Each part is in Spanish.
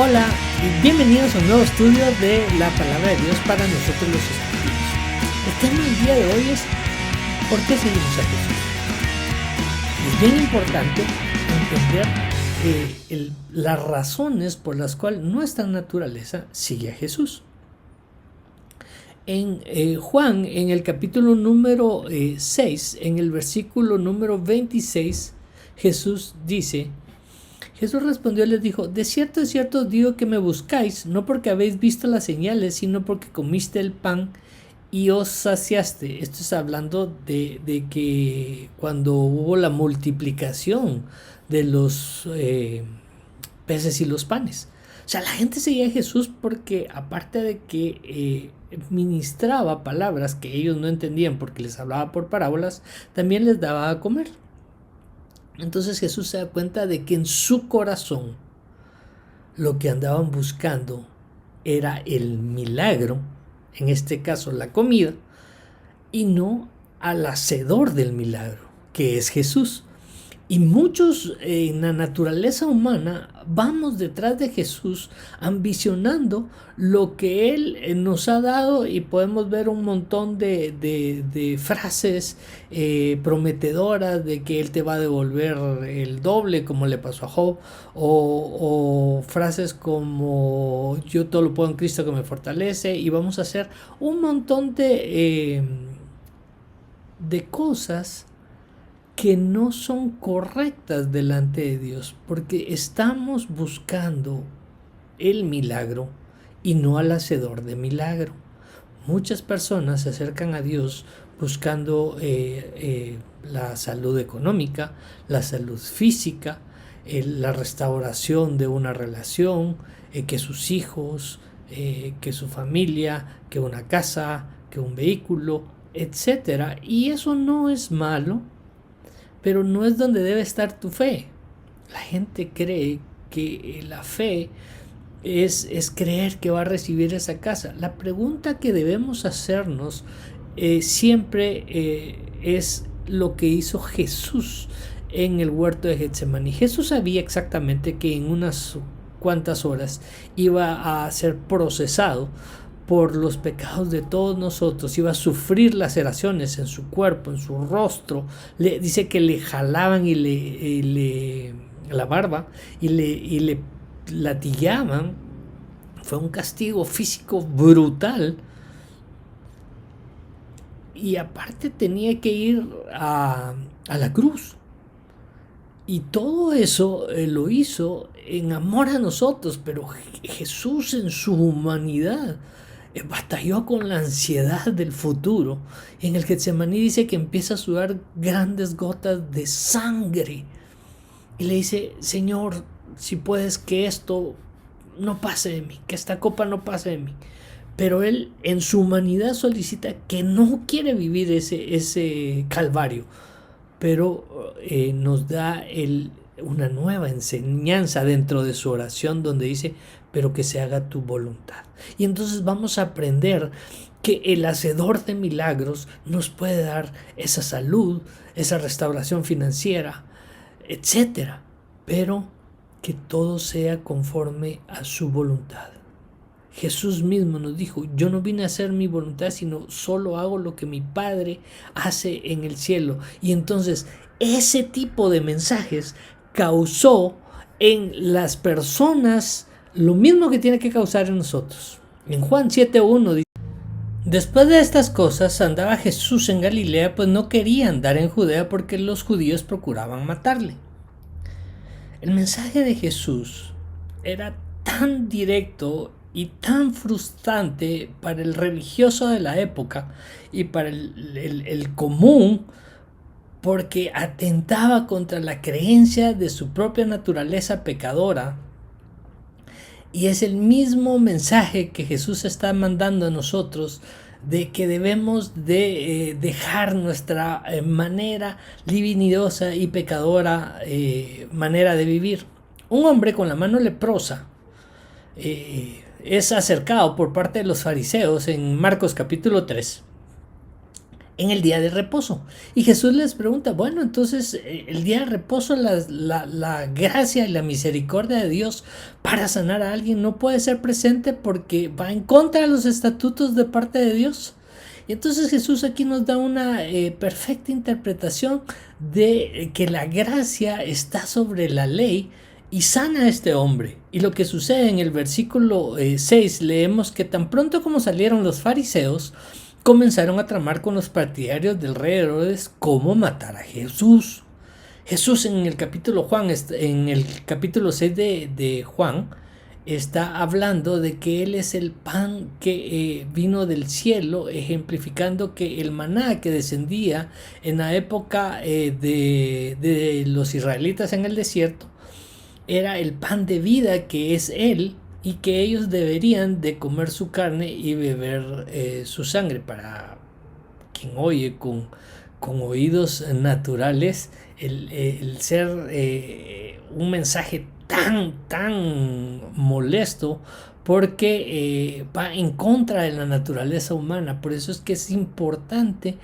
Hola y bienvenidos a un nuevo estudio de la Palabra de Dios para nosotros los estudiantes. El tema del día de hoy es ¿por qué seguimos a Jesús? Es bien importante entender las razones por las cuales nuestra naturaleza sigue a Jesús. En Juan, en el capítulo número 6, en el versículo número 26, Jesús respondió y les dijo: de cierto os digo que me buscáis, no porque habéis visto las señales, sino porque comiste el pan y os saciaste. Esto es hablando de que cuando hubo la multiplicación de los peces y los panes. O sea, la gente seguía a Jesús porque, aparte de que ministraba palabras que ellos no entendían porque les hablaba por parábolas, también les daba a comer. Entonces Jesús se da cuenta de que en su corazón lo que andaban buscando era el milagro, en este caso la comida, y no al hacedor del milagro, que es Jesús. Y muchos en la naturaleza humana vamos detrás de Jesús ambicionando lo que Él nos ha dado, y podemos ver un montón de frases prometedoras de que Él te va a devolver el doble, como le pasó a Job, o frases como yo todo lo puedo en Cristo que me fortalece, y vamos a hacer un montón de cosas que no son correctas delante de Dios, porque estamos buscando el milagro y no al hacedor de milagro. Muchas personas se acercan a Dios buscando la salud económica, la salud física, la restauración de una relación, que sus hijos, que su familia, que una casa, que un vehículo, etc. Y eso no es malo, pero no es donde debe estar tu fe. La gente cree que la fe es creer que va a recibir esa casa. La pregunta que debemos hacernos siempre es lo que hizo Jesús en el huerto de Getsemaní. Jesús sabía exactamente que en unas cuantas horas iba a ser procesado por los pecados de todos nosotros, iba a sufrir laceraciones en su cuerpo, en su rostro. Dice que le jalaban y la barba y le latigaban. Fue un castigo físico brutal, y aparte tenía que ir a la cruz. Y todo eso lo hizo en amor a nosotros, pero Jesús en su humanidad batalló con la ansiedad del futuro. En el Getsemaní dice que empieza a sudar grandes gotas de sangre y le dice: Señor, si puedes, que esto no pase de mí, que esta copa no pase de mí. Pero él en su humanidad solicita que no quiere vivir ese calvario, pero nos da una nueva enseñanza dentro de su oración, donde dice: pero que se haga tu voluntad. Y entonces vamos a aprender que el hacedor de milagros nos puede dar esa salud, esa restauración financiera, etc. Pero que todo sea conforme a su voluntad. Jesús mismo nos dijo: yo no vine a hacer mi voluntad, sino solo hago lo que mi Padre hace en el cielo. Y entonces ese tipo de mensajes causó en las personas lo mismo que tiene que causar en nosotros. En Juan 7:1 dice: después de estas cosas andaba Jesús en Galilea, pues no quería andar en Judea porque los judíos procuraban matarle. El mensaje de Jesús era tan directo y tan frustrante para el religioso de la época y para el común, porque atentaba contra la creencia de su propia naturaleza pecadora. Y es el mismo mensaje que Jesús está mandando a nosotros, de que debemos de dejar nuestra manera libidinosa y pecadora manera de vivir. Un hombre con la mano leprosa es acercado por parte de los fariseos en Marcos capítulo 3. en el día de reposo. Y Jesús les pregunta, bueno, entonces el día de reposo, la gracia y la misericordia de Dios para sanar a alguien no puede ser presente porque va en contra de los estatutos de parte de Dios. Y entonces Jesús aquí nos da una perfecta interpretación de que la gracia está sobre la ley y sana a este hombre. Y lo que sucede en el versículo 6, leemos que tan pronto como salieron los fariseos, comenzaron a tramar con los partidarios del rey Herodes cómo matar a Jesús. Jesús en el capítulo 6 de Juan, está hablando de que Él es el pan que vino del cielo, ejemplificando que el maná que descendía en la época de los israelitas en el desierto era el pan de vida que es Él, y que ellos deberían de comer su carne y beber su sangre. Para quien oye con oídos naturales, el ser un mensaje tan molesto, porque va en contra de la naturaleza humana. Por eso es que es importante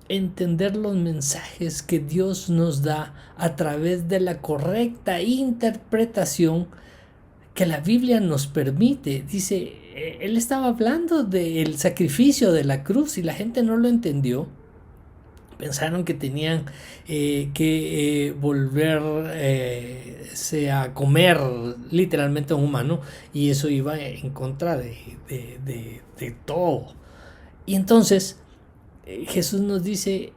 entender los mensajes que Dios nos da a través de la correcta interpretación que la Biblia nos permite. Dice, él estaba hablando del sacrificio de la cruz y la gente no lo entendió. Pensaron que tenían que volverse a comer literalmente a un humano, y eso iba en contra de todo. Y entonces Jesús nos dice,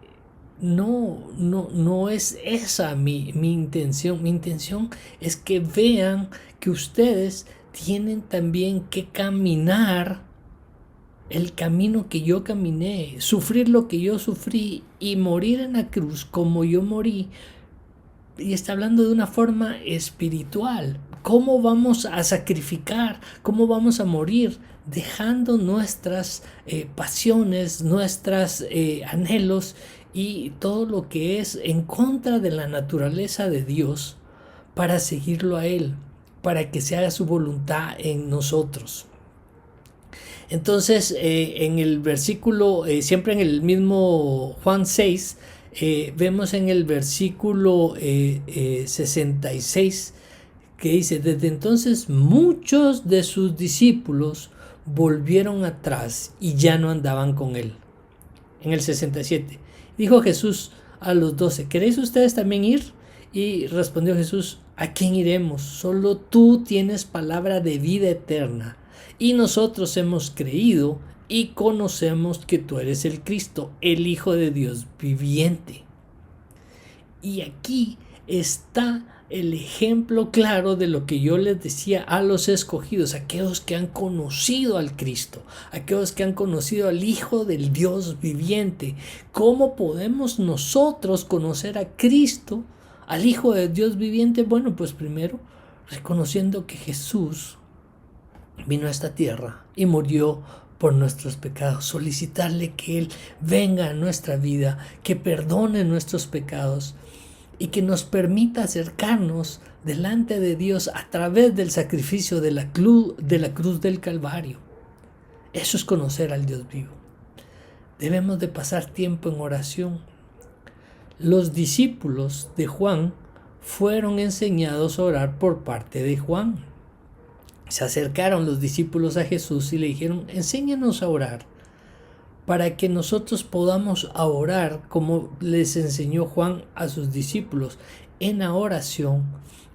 no es esa mi intención. Mi intención es que vean que ustedes tienen también que caminar el camino que yo caminé, sufrir lo que yo sufrí y morir en la cruz como yo morí. Y está hablando de una forma espiritual. ¿Cómo vamos a sacrificar? ¿Cómo vamos a morir? Dejando nuestras pasiones, nuestros anhelos y todo lo que es en contra de la naturaleza de Dios, para seguirlo a Él, para que se haga su voluntad en nosotros. Entonces, en el versículo, siempre en el mismo Juan 6, vemos en el versículo 66, que dice, desde entonces muchos de sus discípulos volvieron atrás y ya no andaban con él. En el 67, dijo Jesús a los 12, ¿queréis ustedes también ir? Y respondió Jesús, ¿a quién iremos? Solo tú tienes palabra de vida eterna, y nosotros hemos creído y conocemos que tú eres el Cristo, el Hijo de Dios viviente. Y aquí está el ejemplo claro de lo que yo les decía a los escogidos, aquellos que han conocido al Cristo, aquellos que han conocido al Hijo del Dios viviente. ¿Cómo podemos nosotros conocer a Cristo, al Hijo de Dios viviente? Bueno, pues primero reconociendo que Jesús vino a esta tierra y murió por nuestros pecados, solicitarle que Él venga a nuestra vida, que perdone nuestros pecados y que nos permita acercarnos delante de Dios a través del sacrificio de la cruz del Calvario. Eso es conocer al Dios vivo. Debemos de pasar tiempo en oración. Los discípulos de Juan fueron enseñados a orar por parte de Juan. Se acercaron los discípulos a Jesús y le dijeron, enséñanos a orar, para que nosotros podamos orar como les enseñó Juan a sus discípulos. En la oración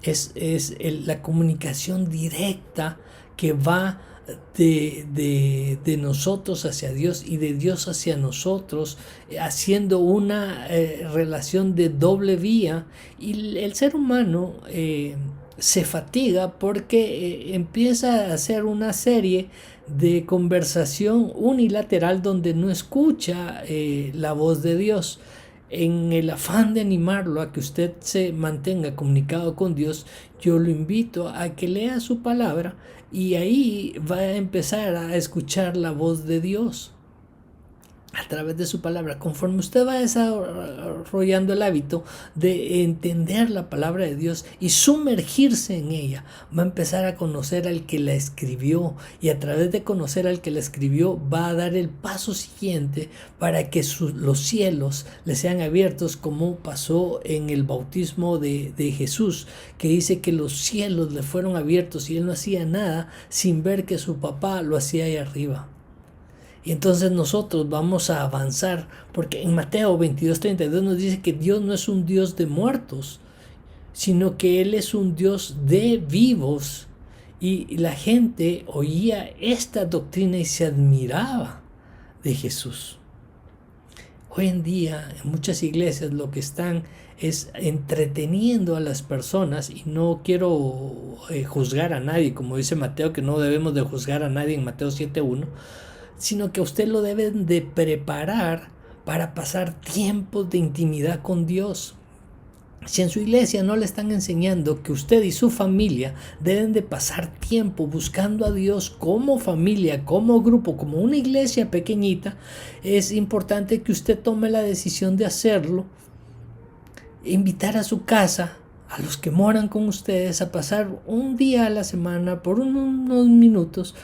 es la comunicación directa que va de nosotros hacia Dios y de Dios hacia nosotros, haciendo una relación de doble vía. Y el ser humano se fatiga porque empieza a hacer una serie de conversación unilateral donde no escucha la voz de Dios. En el afán de animarlo a que usted se mantenga comunicado con Dios, yo lo invito a que lea su palabra y ahí va a empezar a escuchar la voz de Dios. a través de su palabra. Conforme usted va desarrollando el hábito de entender la palabra de Dios y sumergirse en ella, va a empezar a conocer al que la escribió, y a través de conocer al que la escribió va a dar el paso siguiente para que los cielos le sean abiertos, como pasó en el bautismo de Jesús, que dice que los cielos le fueron abiertos y él no hacía nada sin ver que su papá lo hacía ahí arriba. Y entonces nosotros vamos a avanzar, porque en Mateo 22:32 nos dice que Dios no es un Dios de muertos, sino que Él es un Dios de vivos. Y la gente oía esta doctrina y se admiraba de Jesús. Hoy en día en muchas iglesias lo que están es entreteniendo a las personas, y no quiero juzgar a nadie, como dice Mateo, que no debemos de juzgar a nadie en Mateo 7:1, sino que a usted lo deben de preparar para pasar tiempos de intimidad con Dios. Si en su iglesia no le están enseñando que usted y su familia deben de pasar tiempo buscando a Dios como familia, como grupo, como una iglesia pequeñita, es importante que usted tome la decisión de hacerlo. Invitar a su casa a los que moran con ustedes a pasar un día a la semana por unos minutos,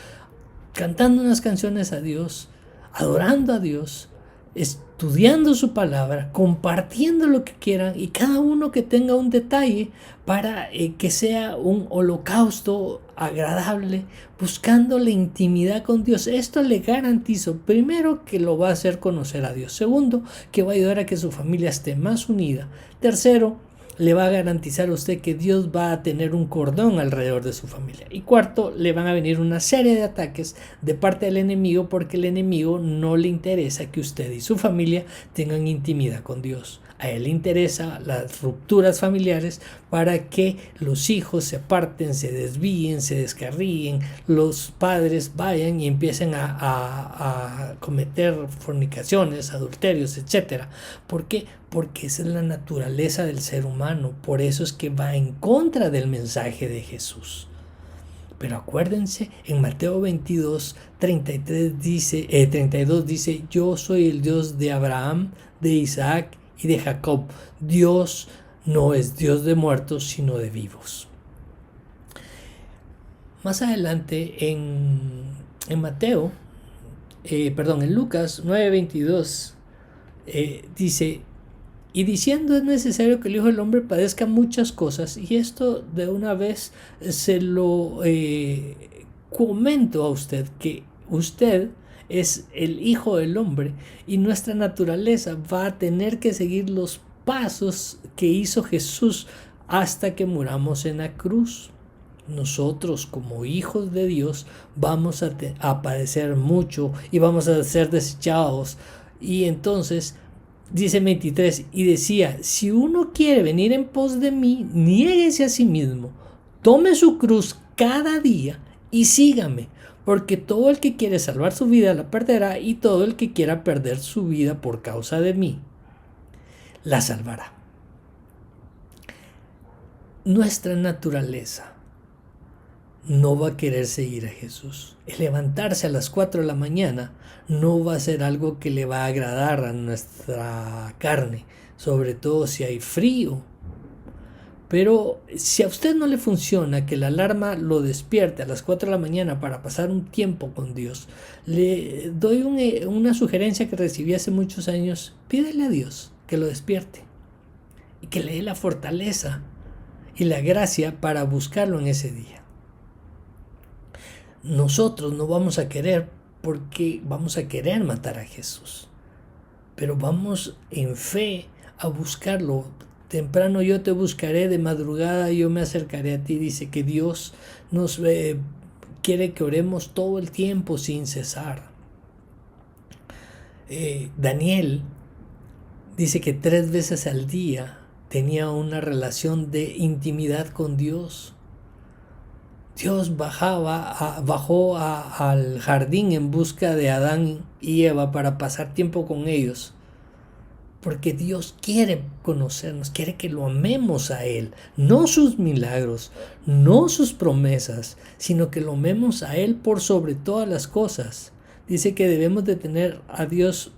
cantando unas canciones a Dios, adorando a Dios, estudiando su palabra, compartiendo lo que quieran, y cada uno que tenga un detalle para que sea un holocausto agradable, buscando la intimidad con Dios. Esto le garantizo, primero, que lo va a hacer conocer a Dios. Segundo, que va a ayudar a que su familia esté más unida. Tercero, le va a garantizar a usted que Dios va a tener un cordón alrededor de su familia. Y cuarto, le van a venir una serie de ataques de parte del enemigo, porque el enemigo no le interesa que usted y su familia tengan intimidad con Dios. A él le interesa las rupturas familiares para que los hijos se aparten, se desvíen, se descarríen, los padres vayan y empiecen a cometer fornicaciones, adulterios, etc. ¿Por qué? Porque esa es la naturaleza del ser humano. Por eso es que va en contra del mensaje de Jesús. Pero acuérdense, en Mateo 32 dice: yo soy el Dios de Abraham, de Isaac y de Jacob. Dios no es Dios de muertos, sino de vivos. Más adelante en Lucas 9:22 dice: y diciendo, es necesario que el Hijo del Hombre padezca muchas cosas. Y esto de una vez se lo comento a usted, que usted es el Hijo del Hombre, y nuestra naturaleza va a tener que seguir los pasos que hizo Jesús hasta que muramos en la cruz. Nosotros, como hijos de Dios, vamos a padecer mucho y vamos a ser desechados. Y entonces dice 23, y decía: si uno quiere venir en pos de mí, niéguese a sí mismo, tome su cruz cada día y sígame, porque todo el que quiere salvar su vida la perderá, y todo el que quiera perder su vida por causa de mí la salvará. Nuestra naturaleza no va a querer seguir a Jesús. El levantarse a las 4 de la mañana no va a ser algo que le va a agradar a nuestra carne, sobre todo si hay frío. Pero si a usted no le funciona que la alarma lo despierte a las 4 de la mañana para pasar un tiempo con Dios, le doy una sugerencia que recibí hace muchos años: pídele a Dios que lo despierte y que le dé la fortaleza y la gracia para buscarlo en ese día. Nosotros no vamos a querer, porque vamos a querer matar a Jesús, pero vamos en fe a buscarlo. Temprano yo te buscaré, de madrugada yo me acercaré a ti. Dice que Dios nos quiere que oremos todo el tiempo sin cesar. Daniel dice que 3 veces al día tenía una relación de intimidad con Dios. Dios bajó al jardín en busca de Adán y Eva para pasar tiempo con ellos. Porque Dios quiere conocernos, quiere que lo amemos a Él. No sus milagros, no sus promesas, sino que lo amemos a Él por sobre todas las cosas. dice que debemos de tener a Dios,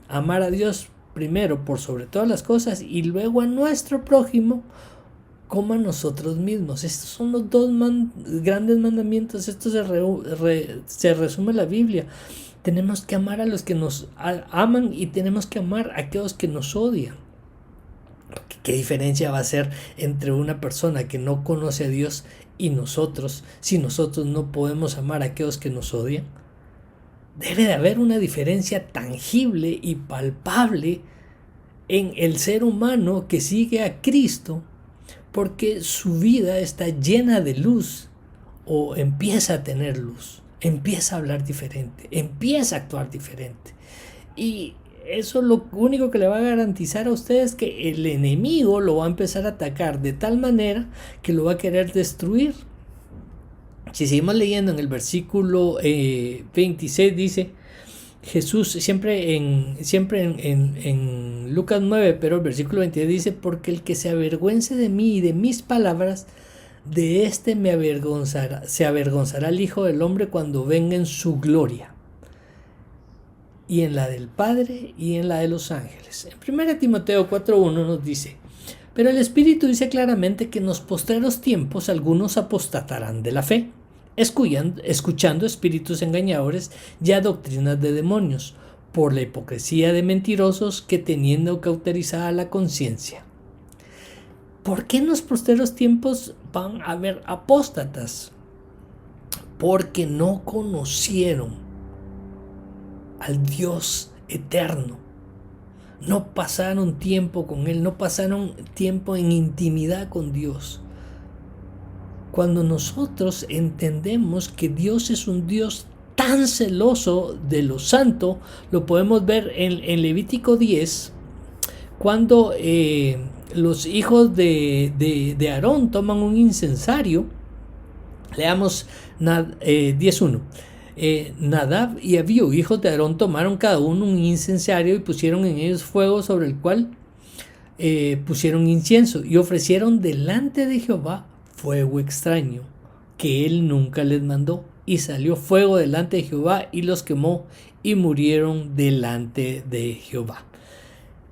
amar a Dios primero por sobre todas las cosas y luego a nuestro prójimo como a nosotros mismos. Estos son los dos grandes mandamientos. Esto se resume en la Biblia. Tenemos que amar a los que nos aman y tenemos que amar a aquellos que nos odian. ¿Qué diferencia va a ser entre una persona que no conoce a Dios y nosotros, si nosotros no podemos amar a aquellos que nos odian? Debe de haber una diferencia tangible y palpable en el ser humano que sigue a Cristo, porque su vida está llena de luz o empieza a tener luz, empieza a hablar diferente, empieza a actuar diferente. Y eso lo único que le va a garantizar a usted es que el enemigo lo va a empezar a atacar de tal manera que lo va a querer destruir. Si seguimos leyendo en el versículo 26 dice, Jesús, siempre en Lucas 9, pero el versículo 22 dice, porque el que se avergüence de mí y de mis palabras, de este se avergonzará el Hijo del Hombre cuando venga en su gloria, y en la del Padre y en la de los ángeles. En 1 Timoteo 4:1 nos dice, pero el Espíritu dice claramente que en los postreros tiempos algunos apostatarán de la fe, escuchando espíritus engañadores y a doctrinas de demonios, por la hipocresía de mentirosos que teniendo cauterizada la conciencia. ¿Por qué en los postreros tiempos van a haber apóstatas? Porque no conocieron al Dios eterno. No pasaron tiempo con Él, no pasaron tiempo en intimidad con Dios. Cuando nosotros entendemos que Dios es un Dios tan celoso de lo santo, lo podemos ver en Levítico 10, cuando los hijos de Aarón toman un incensario. Leamos 10:1. Nadab y Abiú, hijos de Aarón, tomaron cada uno un incensario y pusieron en ellos fuego sobre el cual pusieron incienso y ofrecieron delante de Jehová fuego extraño que él nunca les mandó, y salió fuego delante de Jehová y los quemó y murieron delante de Jehová.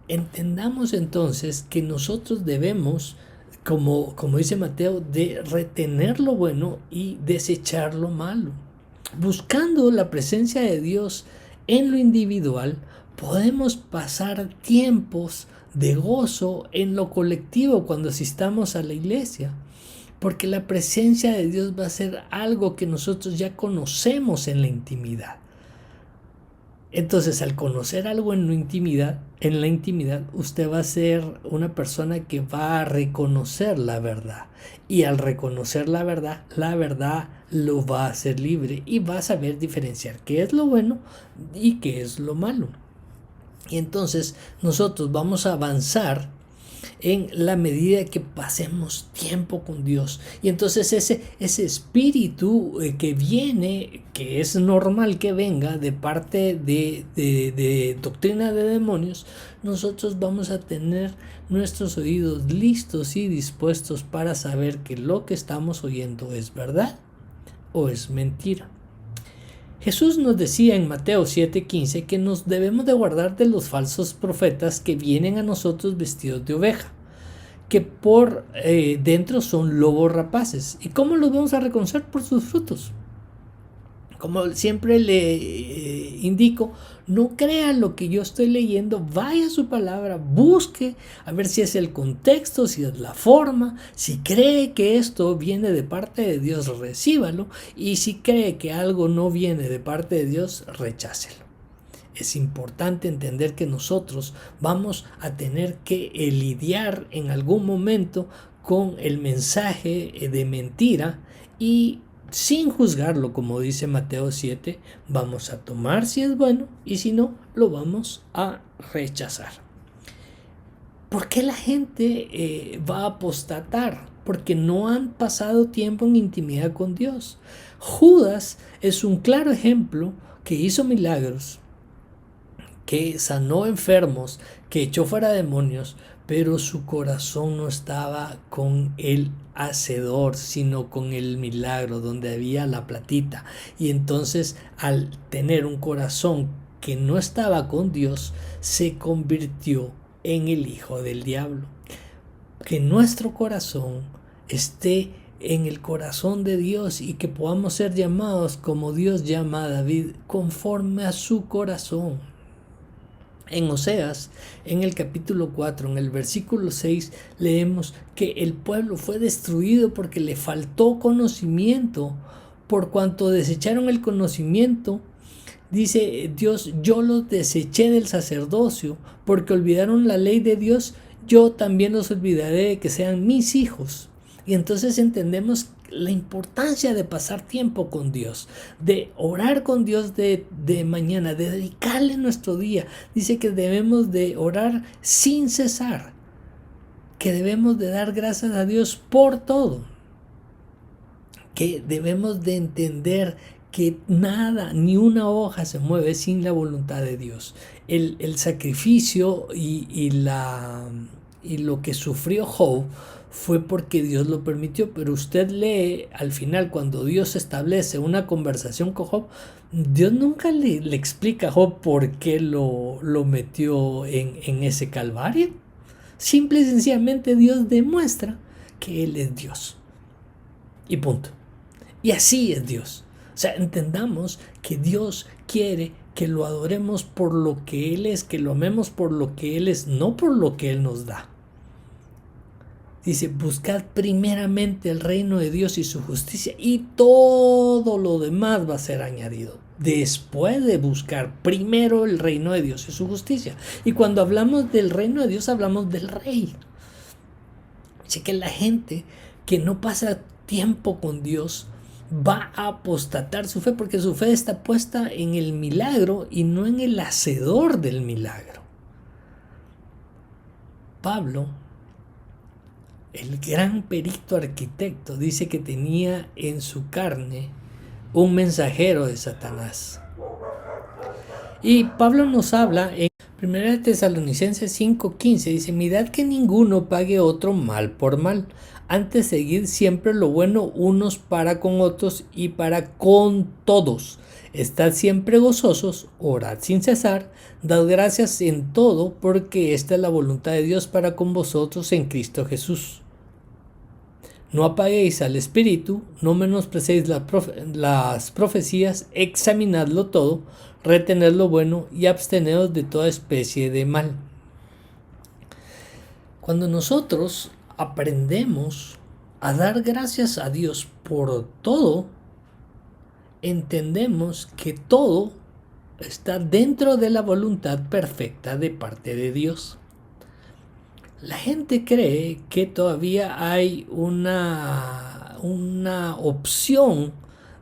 Entendamos entonces que nosotros debemos, como dice Mateo, de retener lo bueno y desechar lo malo. Buscando la presencia de Dios en lo individual, podemos pasar tiempos de gozo en lo colectivo cuando asistamos a la iglesia, porque la presencia de Dios va a ser algo que nosotros ya conocemos en la intimidad. Entonces, al conocer algo en la intimidad, usted va a ser una persona que va a reconocer la verdad. Y al reconocer la verdad lo va a hacer libre y va a saber diferenciar qué es lo bueno y qué es lo malo. Y entonces nosotros vamos a avanzar en la medida que pasemos tiempo con Dios. Y entonces ese espíritu que viene, que es normal que venga de parte de doctrina de demonios, nosotros vamos a tener nuestros oídos listos y dispuestos para saber que lo que estamos oyendo es verdad o es mentira. Jesús nos decía en Mateo 7:15 que nos debemos de guardar de los falsos profetas que vienen a nosotros vestidos de oveja, que por dentro son lobos rapaces. ¿Y cómo los vamos a reconocer? Por sus frutos. Como siempre le indico, no crea lo que yo estoy leyendo, vaya a su palabra, busque a ver si es el contexto, si es la forma. Si cree que esto viene de parte de Dios, recíbalo, y si cree que algo no viene de parte de Dios, rechácelo. Es importante entender que nosotros vamos a tener que lidiar en algún momento con el mensaje de mentira y sin juzgarlo, como dice Mateo 7, vamos a tomar si es bueno y si no, lo vamos a rechazar. ¿Por qué la gente va a apostatar? Porque no han pasado tiempo en intimidad con Dios. Judas es un claro ejemplo que hizo milagros, que sanó enfermos, que echó fuera demonios, pero su corazón no estaba con el hacedor, sino con el milagro, donde había la platita. Y entonces, al tener un corazón que no estaba con Dios, se convirtió en el hijo del diablo. Que nuestro corazón esté en el corazón de Dios y que podamos ser llamados como Dios llama a David, conforme a su corazón. En Oseas, en el capítulo 4, en el versículo 6, leemos que el pueblo fue destruido porque le faltó conocimiento. Por cuanto desecharon el conocimiento, dice Dios, yo los deseché del sacerdocio, porque olvidaron la ley de Dios, yo también los olvidaré de que sean mis hijos. Y entonces entendemos la importancia de pasar tiempo con Dios, de orar con Dios de mañana, de dedicarle nuestro día. Dice que debemos de orar sin cesar, que debemos de dar gracias a Dios por todo, que debemos de entender que nada, ni una hoja se mueve sin la voluntad de Dios. El sacrificio y lo que sufrió Job fue porque Dios lo permitió, pero usted lee al final cuando Dios establece una conversación con Job, Dios nunca le explica a Job por qué lo metió en ese calvario. Simple y sencillamente Dios demuestra que Él es Dios. Y punto. Y así es Dios. O sea, entendamos que Dios quiere que lo adoremos por lo que Él es, que lo amemos por lo que Él es, no por lo que Él nos da. Dice, buscad primeramente el reino de Dios y su justicia y todo lo demás va a ser añadido. Después de buscar primero el reino de Dios y su justicia. Y cuando hablamos del reino de Dios hablamos del rey. Dice que la gente que no pasa tiempo con Dios va a apostatar su fe porque su fe está puesta en el milagro y no en el hacedor del milagro. Pablo, el gran perito arquitecto, dice que tenía en su carne un mensajero de Satanás. Y Pablo nos habla en 1 Tesalonicenses 5:15, dice, mirad que ninguno pague otro mal por mal, antes seguid siempre lo bueno unos para con otros y para con todos. Estad siempre gozosos, orad sin cesar, dad gracias en todo, porque esta es la voluntad de Dios para con vosotros en Cristo Jesús. No apaguéis al espíritu, no menosprecéis las profecías, examinadlo todo, retened lo bueno y absteneos de toda especie de mal. Cuando nosotros aprendemos a dar gracias a Dios por todo, entendemos que todo está dentro de la voluntad perfecta de parte de Dios. La gente cree que todavía hay una opción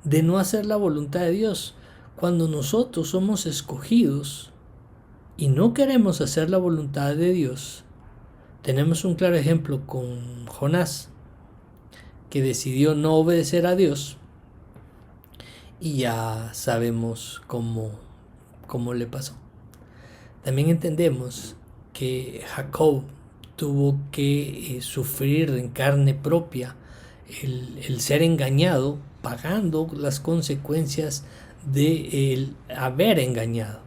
de no hacer la voluntad de Dios. Cuando nosotros somos escogidos y no queremos hacer la voluntad de Dios, tenemos un claro ejemplo con Jonás, que decidió no obedecer a Dios y ya sabemos cómo le pasó. También entendemos que Jacob tuvo que sufrir en carne propia el ser engañado, pagando las consecuencias de el haber engañado.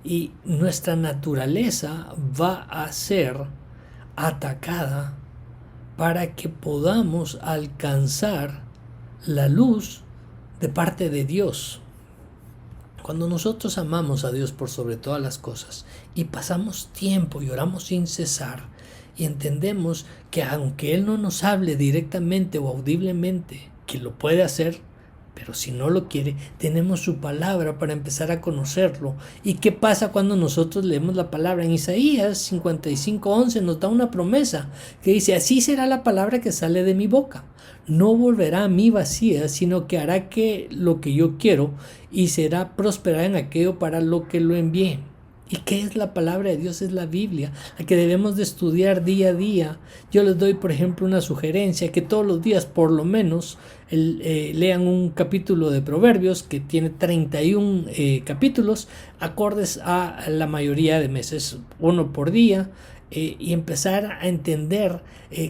Y nuestra naturaleza va a ser atacada para que podamos alcanzar la luz de parte de Dios. Cuando nosotros amamos a Dios por sobre todas las cosas y pasamos tiempo y oramos sin cesar y entendemos que aunque Él no nos hable directamente o audiblemente, que lo puede hacer, pero si no lo quiere, tenemos su palabra para empezar a conocerlo. ¿Y qué pasa cuando nosotros leemos la palabra? En Isaías 55:11 nos da una promesa que dice, así será la palabra que sale de mi boca. No volverá a mí vacía, sino que hará que lo que yo quiero y será prosperar en aquello para lo que lo envié. ¿Y qué es la palabra de Dios? Es la Biblia, la que debemos de estudiar día a día. Yo les doy, por ejemplo, una sugerencia, que todos los días por lo menos lean un capítulo de Proverbios que tiene 31 capítulos, acordes a la mayoría de meses, uno por día, y empezar a entender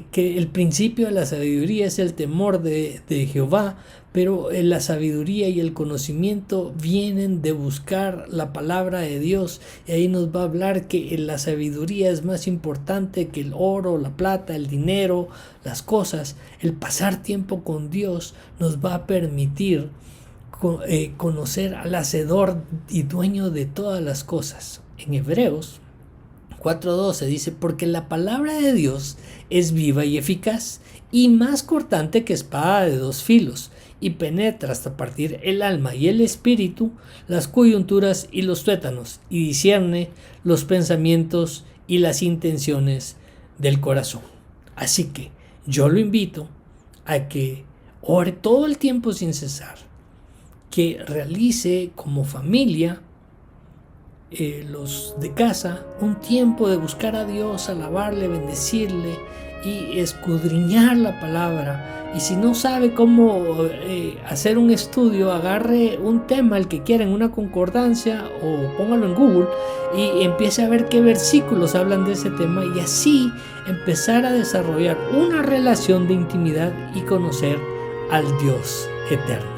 que el principio de la sabiduría es el temor de Jehová, pero la sabiduría y el conocimiento vienen de buscar la palabra de Dios, y ahí nos va a hablar que la sabiduría es más importante que el oro, la plata, el dinero, las cosas. El pasar tiempo con Dios nos va a permitir conocer al hacedor y dueño de todas las cosas. En Hebreos 4:12 dice: porque la palabra de Dios es viva y eficaz, y más cortante que espada de dos filos, y penetra hasta partir el alma y el espíritu, las coyunturas y los tuétanos, y discierne los pensamientos y las intenciones del corazón. Así que yo lo invito a que ore todo el tiempo sin cesar, que realice como familia, los de casa, un tiempo de buscar a Dios, alabarle, bendecirle y escudriñar la palabra. Y si no sabe cómo hacer un estudio, agarre un tema, el que quiera, en una concordancia, o póngalo en Google y empiece a ver qué versículos hablan de ese tema, y así empezar a desarrollar una relación de intimidad y conocer al Dios eterno.